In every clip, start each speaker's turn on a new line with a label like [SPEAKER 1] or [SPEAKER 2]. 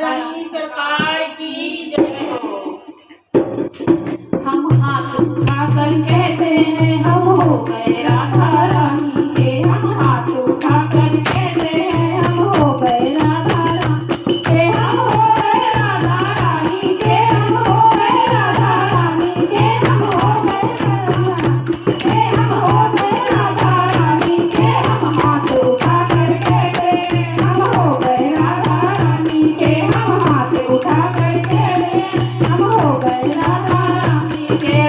[SPEAKER 1] रानी सरकार की जय हो।
[SPEAKER 2] हम हाथ उठाकर कहते हैं हम हो गए राधा रानी के। हम हाथ उठाकर कहते हैं हम हो गए राधा रानी के। हम हो गए राधा रानी के। हम हो गए राधा रानी के। हम हो गए राधा रानी के। हम हाथ उठाकर कहते हैं हम हो गए राधा रानी के। हम हाथ उठाकर कहते हैं हम हो गए राधा रानी के।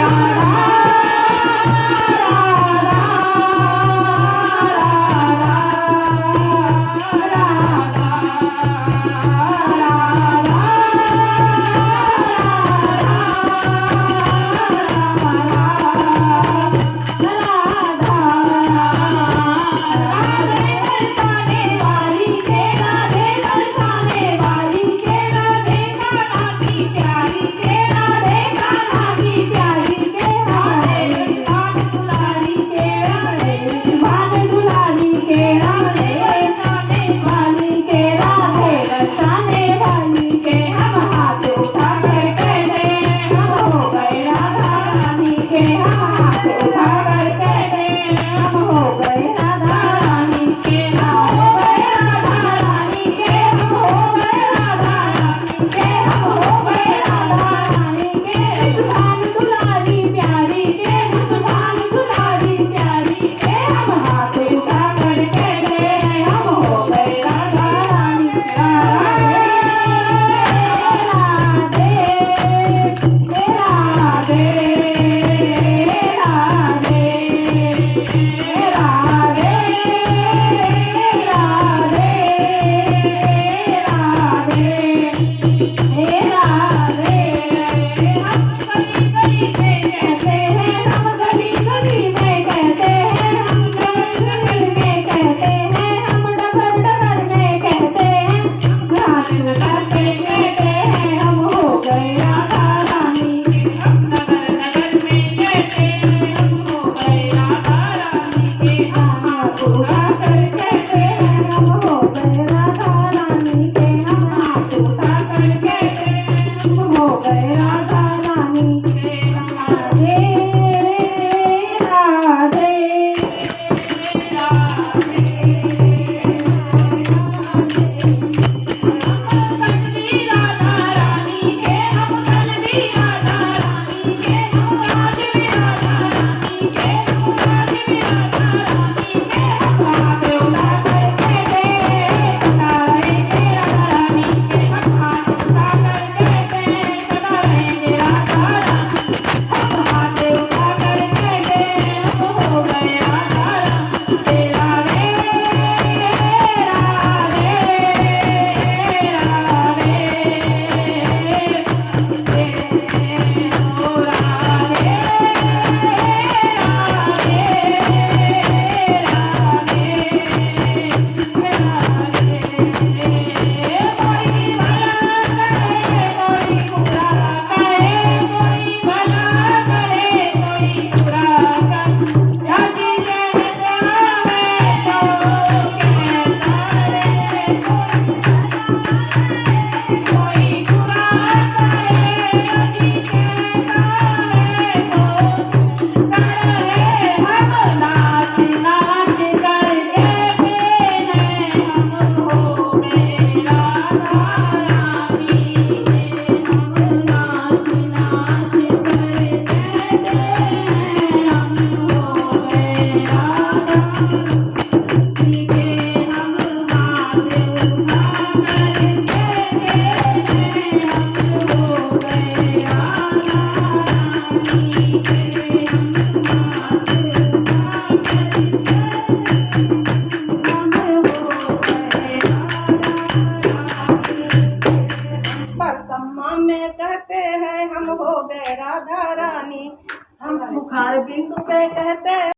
[SPEAKER 2] में कहते हैं हम हो गए राधा रानी। हम मुखार बिंदु पे कहते हैं